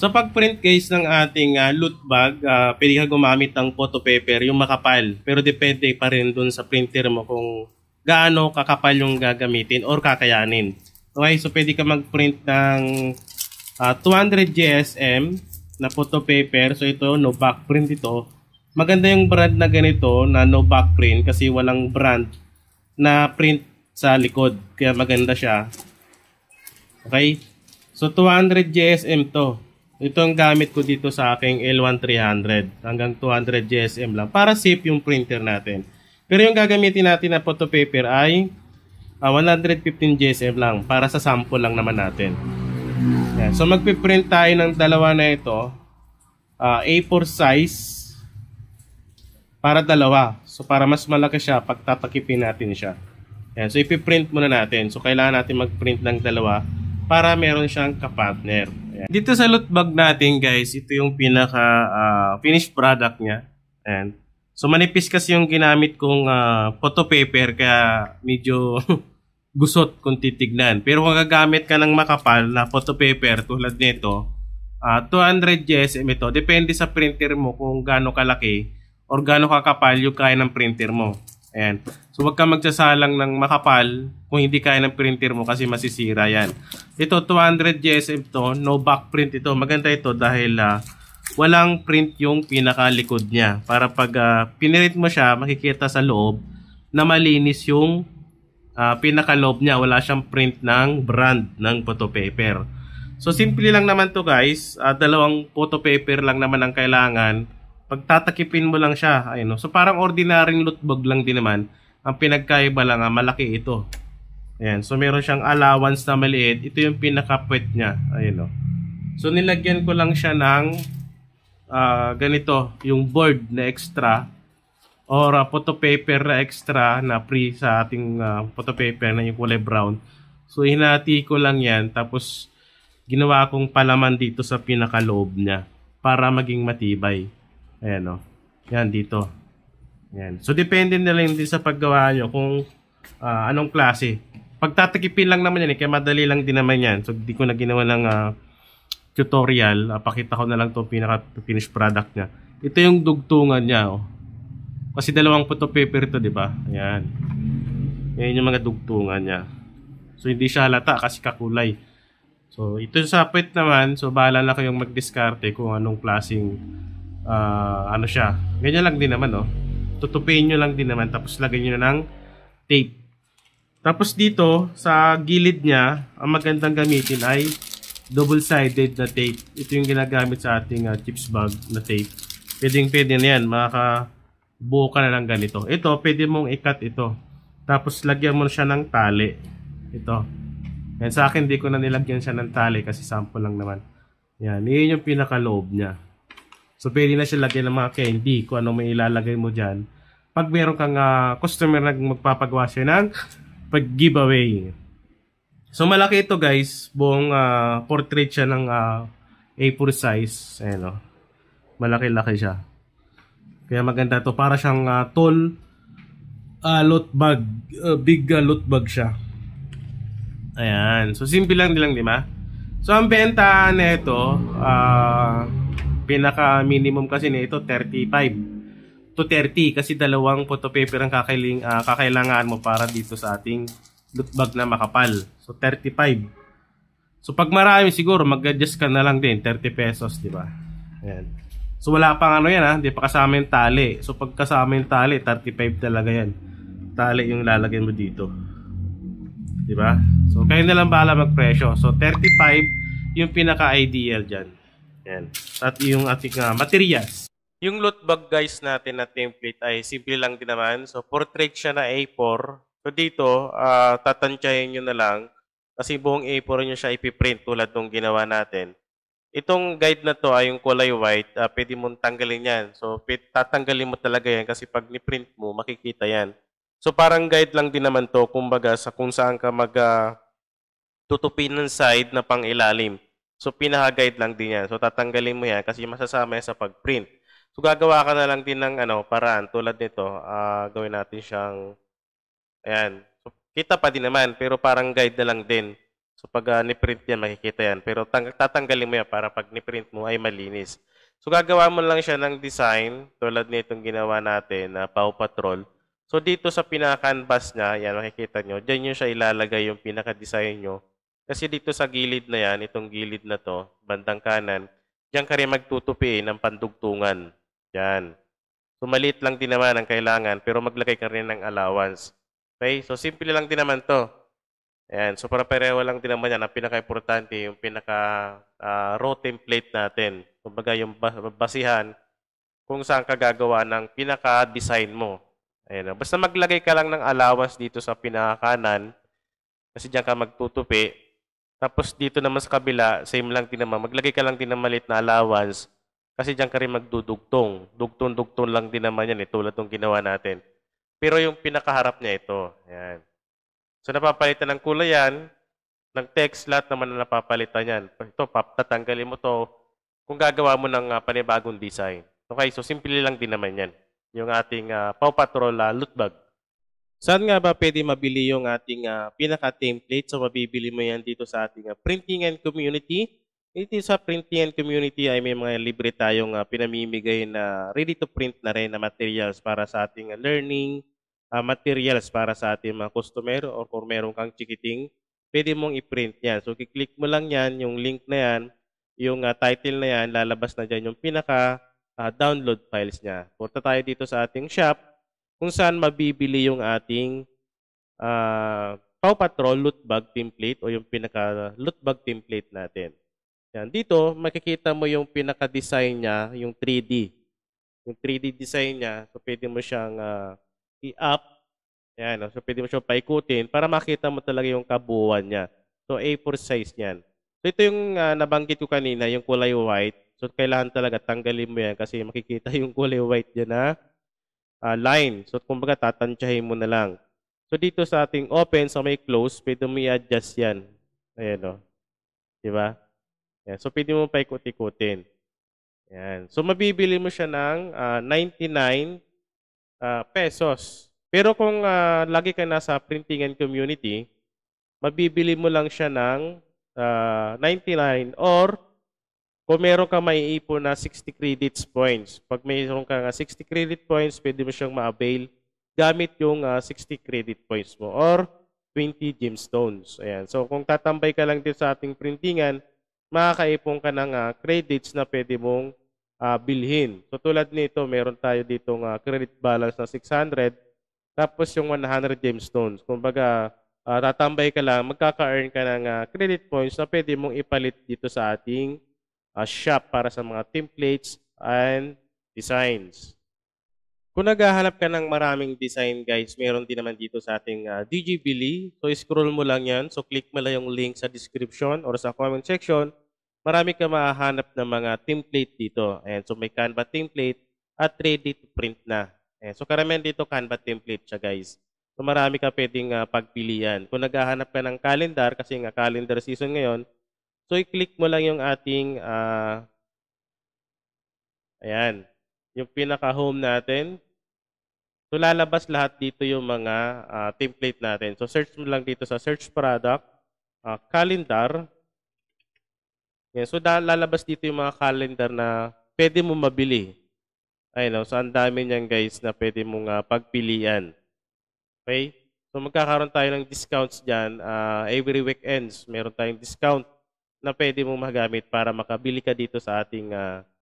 Sa pag-print guys ng ating loot bag, pwede ka gumamit ng photo paper, yung makapal. Pero depende pa rin dun sa printer mo kung gaano kakapal yung gagamitin or kakayanin. Okay, so pwede ka mag-print ng 200 GSM na photo paper. So ito, no backprint ito. Maganda yung brand na ganito na no backprint kasi walang brand na print sa likod. Kaya maganda siya. Okay, so 200 GSM to. Ito ang gamit ko dito sa aking L1300. Hanggang 200 GSM lang. Para safe yung printer natin. Pero yung gagamitin natin na photo paper ay 115 GSM lang. Para sa sample lang naman natin. Yan. So magpiprint tayo ng dalawa na ito. A4 size. Para dalawa. So para mas malaki siya, pagtatakipin natin siya. Yan. So ipiprint muna natin. So kailangan natin magprint ng dalawa para meron siyang kapartner. Ayan. Dito sa loot bag natin guys, ito yung pinaka finished product niya. Ayan. So manipis kasi yung ginamit kong photo paper kaya medyo gusot kung titignan. Pero kung gagamit ka ng makapal na photo paper tulad nito, 200 GSM ito. Depende sa printer mo kung gaano kalaki or gaano kakapal yung kaya ng printer mo. Ayan. So wag ka magsasalang ng makapal kung hindi kaya ng printer mo kasi masisira yan. Ito 200 GSM to, no back print ito. Maganda ito dahil walang print yung pinakalikod niya. Para pag pinirit mo siya, makikita sa loob na malinis yung pinakaloob niya. Wala siyang print ng brand ng photo paper. So simple lang naman to guys. Dalawang photo paper lang naman ang kailangan. Pagtatakipin mo lang siya, ayun, no? So parang ordinaryong loot bag lang din naman. Ang pinagkaiba lang, malaki ito. Ayan, so meron siyang allowance na maliit. Ito yung pinaka-puwet niya, ayun, no? So nilagyan ko lang siya ng ganito, yung board na extra or photo paper na extra na free sa ating photo paper na yung kulay brown. So hinati ko lang yan, tapos ginawa kong palaman dito sa pinaka-loob niya para maging matibay. Ayan o. Yan dito. Yan. So depende na lang din sa paggawa nyo kung anong klase. Pagtatakipin lang naman yan. Kaya madali lang din naman yan. So di ko na ginawa ng tutorial. Pakita ko na lang itong pinaka-finished product niya. Ito yung dugtungan niya. Oh. Kasi dalawang photo paper ito, di ba? Ayan. Yan yung mga dugtungan niya. So hindi siya halata kasi kakulay. So ito sa puwet naman. So bahala na kayong mag-discarte kung anong klaseng ano siya. Ganyan lang din naman, no? Tutupin nyo lang din naman. Tapos lagyan nyo na ng tape. Tapos dito, sa gilid niya, ang magandang gamitin ay double-sided na tape. Ito yung ginagamit sa ating chips bag na tape. Pwede na yan. Makakabuo ka na ng ganito. Ito, pwede mong i-cut ito. Tapos lagyan mo siya ng tali. Ito. Yan, sa akin, di ko na nilagyan siya ng tali kasi sample lang naman. Yan, yun yung pinaka-loob niya. So, pwede na siya lagyan ng mga candy kung ano may ilalagay mo dyan. Pag meron kang customer na magpapagawa siya ng pag-giveaway. So, malaki ito guys. Buong portrait siya ng A4 size. Ayan o. Malaki-laki siya. Kaya maganda to. Para siyang tall loot bag. Big loot bag siya. Ayan. So, simple lang din lang, di ba? So, ang benta na ito, pinaka minimum kasi nito 35 to 30 kasi dalawang photo paper ang kakailangan mo para dito sa ating loot bag na makapal. So 35. So pag marami siguro mag-adjust ka na lang din 30 pesos, di ba? Ayan. So wala pang ano yan, hindi pa kasama yung tali. So pag kasama yung tali, 35 talaga yan. Tali yung lalagyan mo dito. Di ba? So kayo na lang bahala magpresyo. So 35 yung pinaka-ideal diyan. Yan. At yung ating materials. Yung loot bag guys natin na template ay simple lang din naman. So portrait siya na A4. So dito, tatansyahin nyo na lang. Kasi buong A4 nyo siya ipiprint tulad nung ginawa natin. Itong guide na to ay yung kulay white. Pwede mong tanggalin yan. So tatanggalin mo talaga yan kasi pag ni-print mo, makikita yan. So parang guide lang din naman to. Kumbaga sa kung saan ka tutupin ng side na pang ilalim. So, pinaka-guide lang din yan. So, tatanggalin mo yan kasi masasama yan sa pag-print. So, gagawa ka na lang din ng paraan. Tulad nito, gawin natin siyang, ayan. So, kita pa din naman, pero parang guide na lang din. So pag ni-print yan, makikita yan. Pero tatanggalin mo yan para pag ni-print mo ay malinis. So gagawa mo lang siya ng design tulad nitong ginawa natin na Paw Patrol. So dito sa pinaka-canvas niya, yan makikita nyo, dyan nyo siya ilalagay yung pinaka-design nyo. Kasi dito sa gilid na yan, itong gilid na to, bandang kanan, dyan ka rin magtutupi ng pandugtungan. Yan. So maliit lang din naman ang kailangan pero maglagay ka rin ng allowance. Okay? So simple lang din naman to. Ayan. So para pareho lang din naman yan. Ang pinaka-importante, yung pinaka-raw template natin. Kumbaga yung basihan kung saan ka gagawa ng pinaka-design mo. Ayan. Basta maglagay ka lang ng allowance dito sa pinaka-kanan kasi diyan ka magtutupi. Tapos dito naman sa kabila, same lang din naman. Maglagay ka lang din ng maliit na allowance kasi diyan ka rin magdudugtong. Dugtong-dugtong lang din naman yan tulad ng ginawa natin. Pero yung pinakaharap niya ito. Ayan. So napapalitan ng kulay yan, ng text, lahat naman na napapalitan yan. Ito, tatanggalin mo to kung gagawa mo ng panibagong design. Okay, so simple lang din naman yan. Yung ating Paw Patrol loot bag. Saan nga ba pwede mabili yung ating pinaka-template? So mabibili mo yan dito sa ating Printing and Community. Dito sa Printing and Community ay may mga libre tayong pinamimigay na ready-to-print na rin na materials para sa ating learning, materials para sa ating mga customer or kung meron kang chikiting, pwede mong i-print yan. So, kiklik mo lang yan, yung link na yan, yung title na yan, lalabas na dyan yung pinaka-download files niya. Punta tayo dito sa ating shop, kung saan mabibili yung ating Paw Patrol loot bag template o yung pinaka-loot bag template natin. Yan. Dito, makikita mo yung pinaka-design niya, yung 3D. Yung 3D design niya, so pwede mo siyang i-up. Yan, so pwede mo siyang paikutin para makita mo talaga yung kabuuan niya. So A4 size niyan. So ito yung nabanggit ko kanina, yung kulay white. So kailangan talaga tanggalin mo yan kasi makikita yung kulay white dyan na line. So kumbaga tatansyahin mo na lang. So dito sa ating open, sa may close, pwede mo i-adjust yan. Ayan o. Diba? Yan. So pwede mo paikot-ikutin. Yan. So mabibili mo siya ng 99 pesos. Pero kung lagi ka nasa Printing and Community, mabibili mo lang siya ng 99 or kung meron ka maiipon na 60 credits points. Pag mayroon ka 60 credit points, pwede mo siyang ma-avail gamit yung 60 credit points mo or 20 gemstones. Ayan. So kung tatambay ka lang din sa ating printingan, makakaipon ka ng credits na pwede mong bilhin. So tulad nito, meron tayo ditong credit balance na 600 tapos yung 100 gemstones. Kumbaga, tatambay ka lang, magkaka-earn ka ng credit points na pwede mong ipalit dito sa ating shop para sa mga templates and designs. Kung naghahanap ka ng maraming design guys, meron din naman dito sa ating DJBili. So scroll mo lang yan. So click mo lang yung link sa description or sa comment section. Marami ka mahahanap ng mga template dito. Ayan, so may Canva template at ready to print na. Ayan, so karamihan dito Canva template siya guys. So marami ka pwedeng pagpilian. Kung naghahanap ka ng calendar, kasi nga calendar season ngayon, so i-click mo lang yung ating, ayan, yung pinaka-home natin. So lalabas lahat dito yung mga template natin. So search mo lang dito sa search product, calendar. Yan. So lalabas dito yung mga calendar na pwede mo mabili. Ayun, so ang dami niyan guys na pwede mong pagpilian. Okay? So magkakaroon tayo ng discounts dyan. Every weekends, meron tayong discount na pwede mong magamit para makabili ka dito sa ating